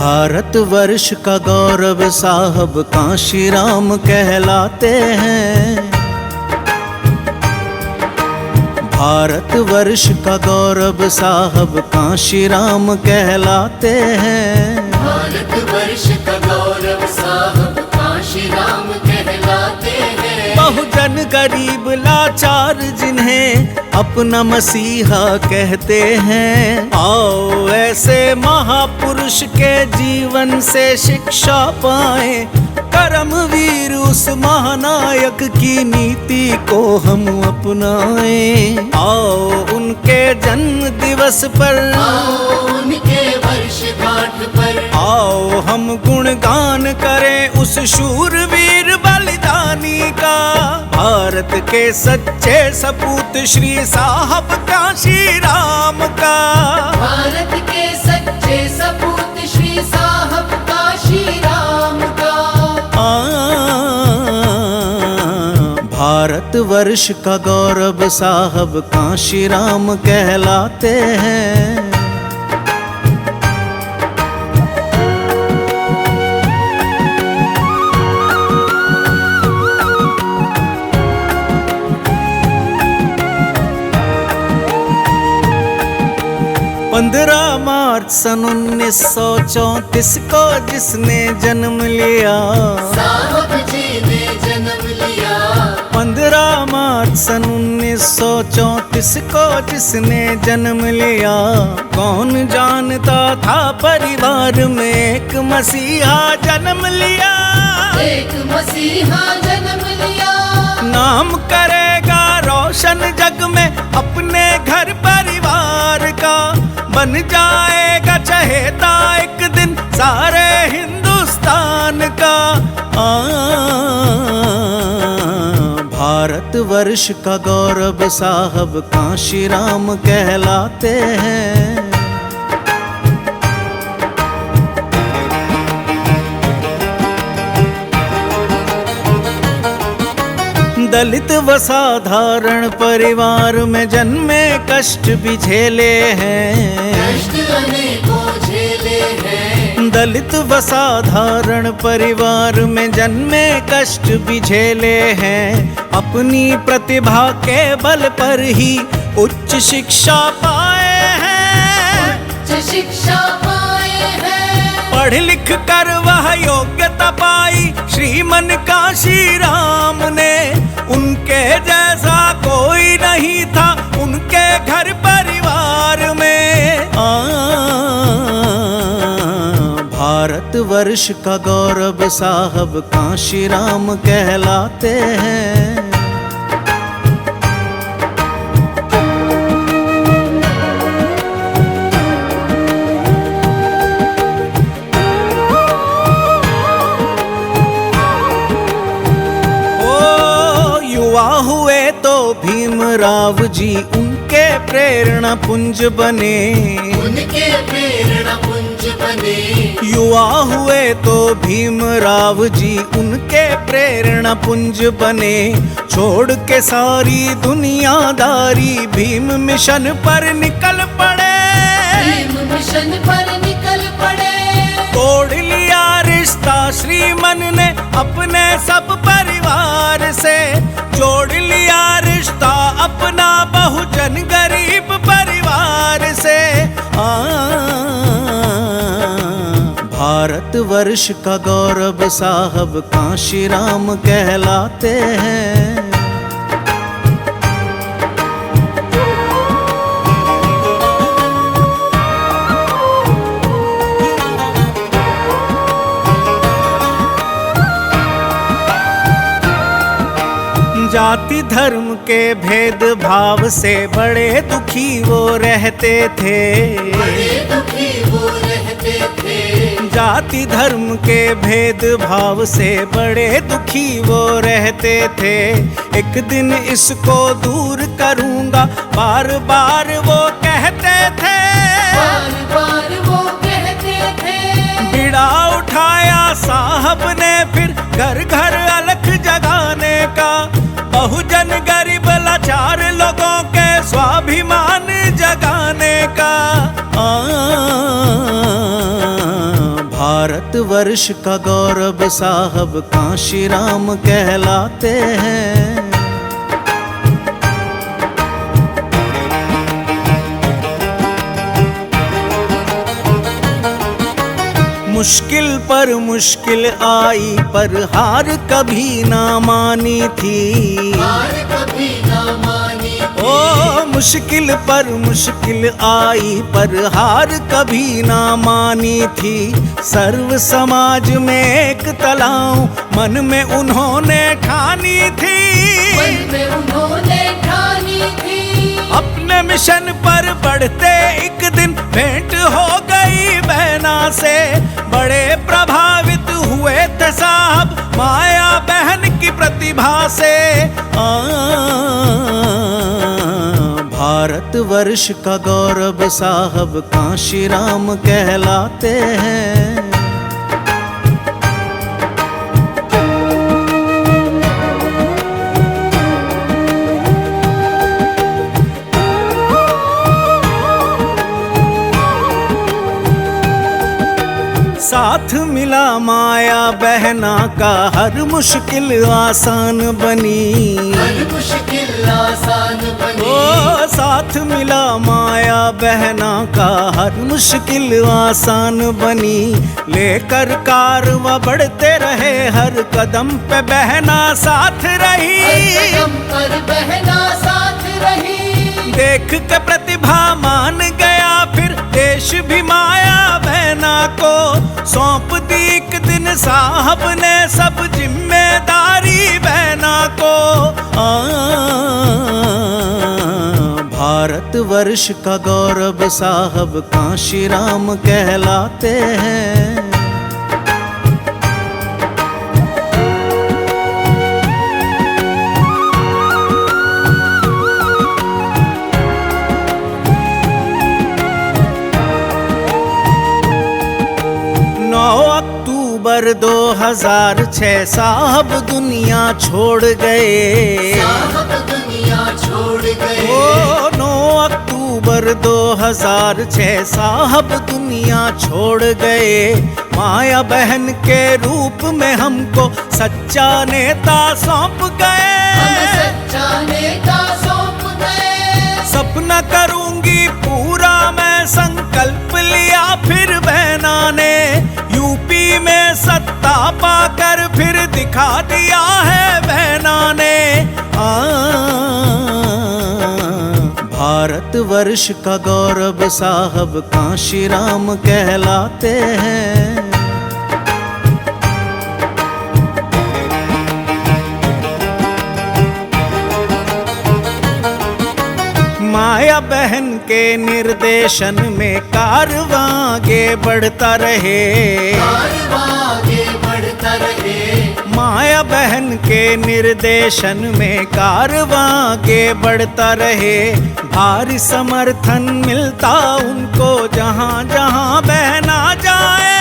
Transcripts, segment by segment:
भारतवर्ष का गौरव साहब कांशी राम कहलाते हैं। भारतवर्ष का गौरव साहब कांशी राम कहलाते हैं। भारतवर्ष का गौरव साहब कांशी राम कहलाते हैं। बहुजन गरीब लाचार जिन्हें अपना मसीहा कहते हैं। आओ ऐसे महापुरुष के जीवन से शिक्षा पाए, कर्मवीर उस महानायक की नीति को हम अपनाएं। आओ उनके जन्म दिवस पर, आओ उनके वर्षगांठ पर, आओ हम गुणगान करें उस शूरवीर बलिदानी का। भारत के सच्चे सपूत श्री साहब कांशी राम का। भारत के सच्चे सपूत श्री साहब कांशी राम का। भारतवर्ष का गौरव साहब कांशी राम कहलाते हैं। पंद्रह मार्च सन 1934 को जिसने जन्म लिया, साहब जी ने जन्म लिया। 15 मार्च सन 1934 को जिसने जन्म लिया। कौन जानता था परिवार में एक मसीहा जन्म लिया। एक मसीहा जन्म लिया। नाम करेगा रोशन जग में अपने घर परिवार का। बन जाएगा चहेता एक दिन सारे हिंदुस्तान का। भारतवर्ष का गौरव साहब कांशी राम कहलाते हैं। दलित व साधारण परिवार में जन्मे कष्ट भी झेले हैं। कष्ट अनेकों झेले हैं। दलित व साधारण परिवार में जन्मे कष्ट भी झेले हैं। अपनी प्रतिभा के बल पर ही उच्च शिक्षा पाए हैं। उच्च शिक्षा पाए हैं। पढ़ लिख कर वह योग्यता पाई श्रीमन कांशी राम ने। उनके जैसा कोई नहीं था उनके घर परिवार में। भारतवर्ष का गौरव साहब कांशी राम कहलाते हैं। हुए तो भीमराव जी उनके प्रेरणा पुंज बने। उनके प्रेरणा पुंज बने। युवा हुए तो भीमराव जी उनके प्रेरणा पुंज बने। छोड़ के सारी दुनियादारी भीम मिशन पर निकल पड़े। भीम मिशन पर निकल पड़े। तोड़ लिया रिश्ता श्रीमन ने अपने सब परिवार से। जोड़ लिया रिश्ता अपना बहुजन गरीब परिवार से। भारतवर्ष का गौरव साहब कांशी राम कहलाते हैं। जाति धर्म के भेदभाव से बड़े दुखी वो रहते थे। बड़े दुखी वो रहते थे। जाति धर्म के भेदभाव से बड़े दुखी वो रहते थे। एक दिन इसको दूर करूंगा बार बार वो कहते थे। बार बार वो कहते थे। बीड़ा उठाया साहब ने फिर घर घर अलख जगाने का। बहुजन गरीब लाचार लोगों के स्वाभिमान जगाने का। भारतवर्ष का गौरव साहब कांशी राम कहलाते हैं। मुश्किल पर मुश्किल आई पर हार कभी ना मानी थी। हार कभी ना मानी थी। ओ मुश्किल पर मुश्किल आई पर हार कभी ना मानी थी। सर्व समाज में एक तलाऊं मन में उन्होंने ठानी थी। मन में उन्होंने ठानी थी। अपने मिशन पर बढ़ते एक दिन भेंट हो गई बहना से। बड़े प्रभावित हुए थे साहब माया बहन की प्रतिभा से। भारतवर्ष का गौरव साहब कांशी राम कहलाते हैं। साथ मिला माया बहना का हर मुश्किल आसान बनी। हर मुश्किल आसान बनी। ओ साथ मिला माया बहना का हर मुश्किल आसान बनी। लेकर कारवां बढ़ते रहे हर कदम पे बहना साथ रही। हर कदम पर बहना साथ रही। देख के प्रतिभा मान गया फिर देश भी माया बहना को सौंप दी एक दिन साहब ने सब जिम्मेदारी बहना को। भारतवर्ष का गौरव साहब कांशी राम कहलाते हैं। अक्टूबर 2006 साहब दुनिया छोड़ गए। साहब दुनिया छोड़ गए। ओ 9 अक्टूबर 2006 साहब दुनिया छोड़ गए। माया बहन के रूप में हमको सच्चा नेता सौंप गए। हम सच्चा नेता सौंप गए। सपना करूंगी पूरा मैं संकल्प लिया फिर बहना ने। यूपी में सत्ता पाकर फिर दिखा दिया है बहना ने। भारतवर्ष का गौरव साहब कांशी राम कहलाते हैं। माया बहन के निर्देशन में कारवां आगे बढ़ता रहे। कारवां आगे बढ़ता रहे। माया बहन के निर्देशन में कारवां आगे बढ़ता रहे। भारी समर्थन मिलता उनको जहां जहां बहना जाए।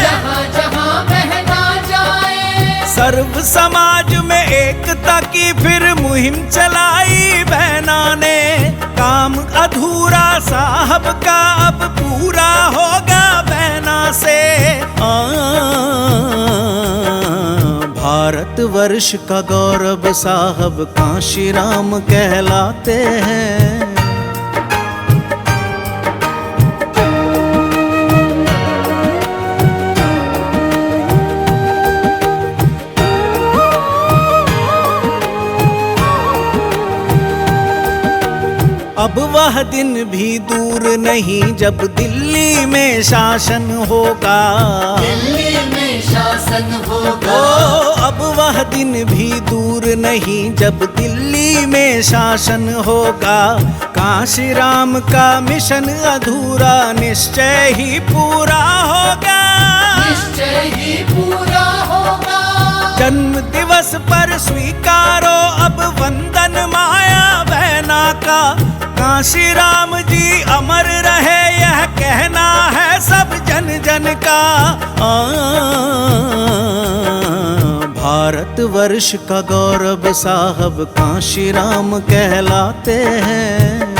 जहां जहां बहना जाए। सर्व समाज में एकता की फिर मुहिम चलाई बहना ने। काम अधूरा साहब का अब पूरा होगा बहना से। भारतवर्ष का गौरव साहब कांशी राम कहलाते हैं। अब वह दिन भी दूर नहीं जब दिल्ली में शासन होगा। दिल्ली में शासन होगा। ओ अब वह दिन भी दूर नहीं जब दिल्ली में शासन होगा। कांशी राम का मिशन अधूरा निश्चय ही पूरा होगा। निश्चय ही पूरा होगा। जन्म दिवस पर स्वीकारो अब वंदन माया बहना का। कांशी राम जी अमर रहे यह कहना है सब जन जन का। भारतवर्ष का गौरव साहब कांशी राम कहलाते हैं।